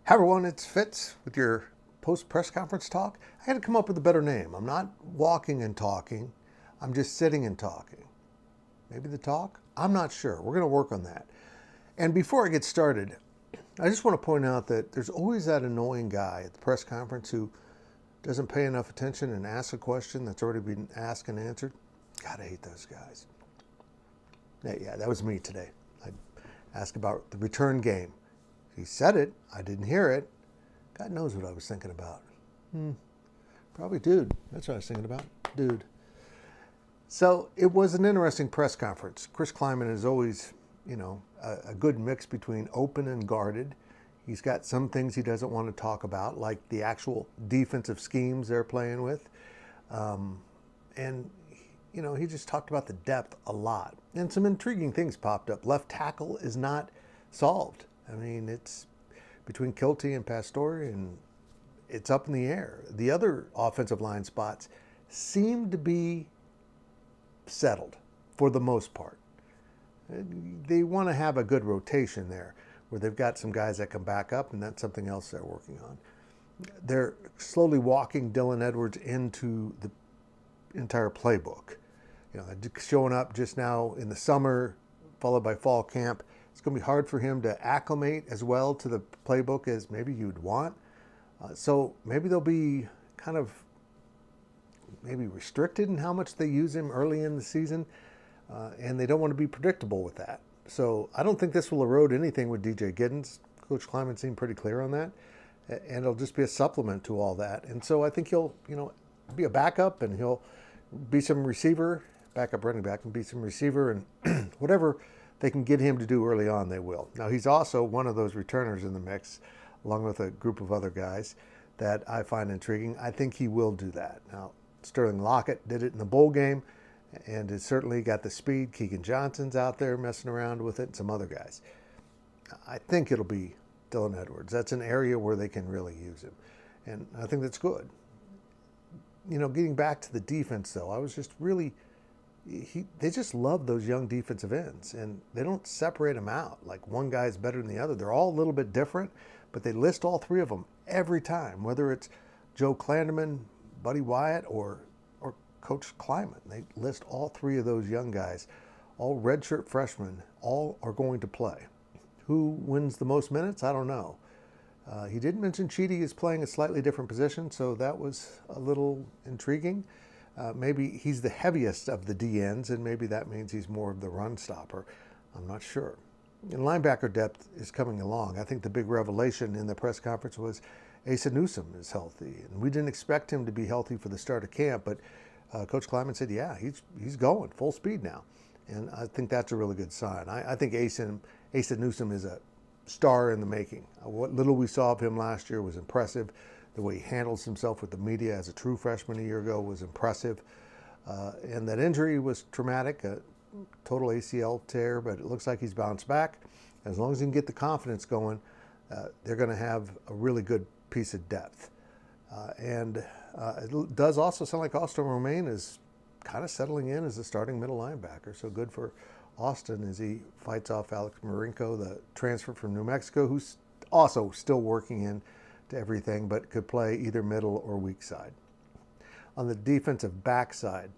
Hi everyone, it's Fitz with your post-press conference talk. I had to come up with a better name. I'm not walking and talking. I'm just sitting and talking. Maybe the talk? I'm not sure. We're going to work on that. And before I get started, I just want to point out that there's always that annoying guy at the press conference who doesn't pay enough attention and asks a question that's already been asked and answered. God, I hate those guys. Yeah, that was me today. I asked about the return game. He said it. I didn't hear it. God knows what I was thinking about. Probably dude. That's what I was thinking about. Dude. So it was an interesting press conference. Chris Klieman is always, a good mix between open and guarded. He's got some things he doesn't want to talk about, like the actual defensive schemes they're playing with. He just talked about the depth a lot. And some intriguing things popped up. Left tackle is not solved. I mean, it's between Kilty and Pastore, and it's up in the air. The other offensive line spots seem to be settled for the most part. They want to have a good rotation there where they've got some guys that can back up, and that's something else they're working on. They're slowly walking Dylan Edwards into the entire playbook. Showing up just now in the summer, followed by fall camp. It's going to be hard for him to acclimate as well to the playbook as maybe you'd want. So maybe they'll be kind of restricted in how much they use him early in the season, and they don't want to be predictable with that. So I don't think this will erode anything with DJ Giddens. Coach Klieman seemed pretty clear on that, and it'll just be a supplement to all that. And so I think he'll, be a backup, and he'll be some receiver, backup running back, and be some receiver, and whatever they can get him to do early on, they will. Now, he's also one of those returners in the mix, along with a group of other guys that I find intriguing. I think he will do that. Now, Sterling Lockett did it in the bowl game, and has certainly got the speed. Keegan Johnson's out there messing around with it, and some other guys. I think it'll be Dylan Edwards. That's an area where they can really use him, and I think that's good. Getting back to the defense, though, I was just really... they just love those young defensive ends, and they don't separate them out like one guy's better than the other. They're all a little bit different, but they list all three of them every time, whether it's Joe Klanderman, Buddy Wyatt, or Coach Klieman. They list all three of those young guys, all redshirt freshmen, all are going to play. Who wins the most minutes? I don't know. He did mention Cheaty is playing a slightly different position, so that was a little intriguing. Maybe he's the heaviest of the DNs, and maybe that means he's more of the run stopper. I'm not sure. And linebacker depth is coming along. I think the big revelation in the press conference was Asa Newsome is healthy. And we didn't expect him to be healthy for the start of camp, but Coach Klieman said, yeah, he's going full speed now. And I think that's a really good sign. I think Asa Newsome is a star in the making. What little we saw of him last year was impressive. The way he handles himself with the media as a true freshman a year ago was impressive. And that injury was traumatic, a total ACL tear, but it looks like he's bounced back. As long as he can get the confidence going, they're going to have a really good piece of depth. It does also sound like Austin Romaine is kind of settling in as a starting middle linebacker. So good for Austin as he fights off Alex Marinko, the transfer from New Mexico, who's also still working in to everything, but could play either middle or weak side. On the defensive back side,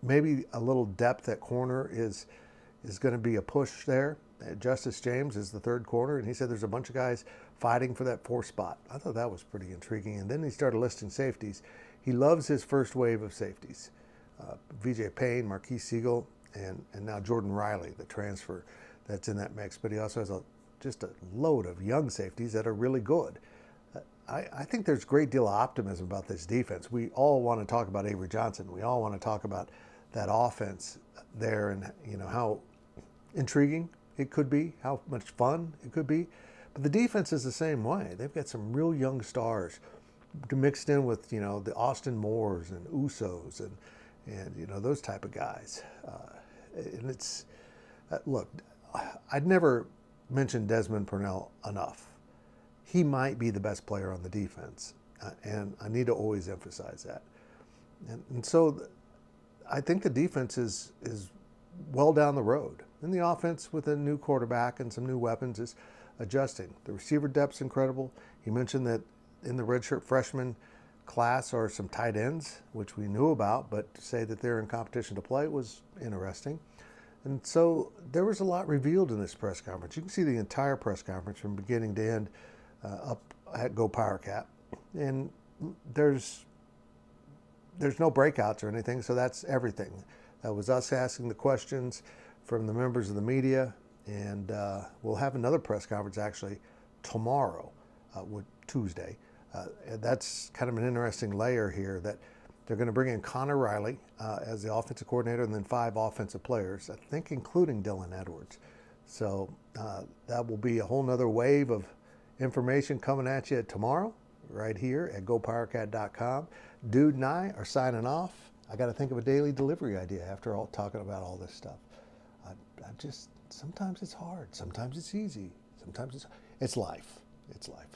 maybe a little depth at corner is going to be a push there. Justice James is the third corner, and he said there's a bunch of guys fighting for that fourth spot. I thought that was pretty intriguing. And then he started listing safeties. He loves his first wave of safeties. VJ Payne, Marquise Siegel, and now Jordan Riley, the transfer that's in that mix. But he also has just a load of young safeties that are really good. I think there's a great deal of optimism about this defense. We all want to talk about Avery Johnson. We all want to talk about that offense there and how intriguing it could be, how much fun it could be. But the defense is the same way. They've got some real young stars mixed in with, the Austin Moores and Usos and those type of guys. And it's, look, I'd never mentioned Desmond Purnell enough. He might be the best player on the defense, and I need to always emphasize that. And so I think the defense is well down the road. And the offense with a new quarterback and some new weapons is adjusting. The receiver depth's incredible. He mentioned that in the redshirt freshman class are some tight ends, which we knew about, but to say that they're in competition to play was interesting. And so there was a lot revealed in this press conference. You can see the entire press conference from beginning to end up at Go PowerCat. And there's no breakouts or anything, so that's everything. That was us asking the questions from the members of the media, and we'll have another press conference actually tomorrow, Tuesday. That's kind of an interesting layer here that they're going to bring in Connor Riley as the offensive coordinator and then 5 offensive players, I think including Dylan Edwards. So that will be a whole nother wave of information coming at you tomorrow right here at GoPowerCat.com. Dude and I are signing off. I got to think of a daily delivery idea after all talking about all this stuff. Sometimes it's hard. Sometimes it's easy. Sometimes it's life. It's life.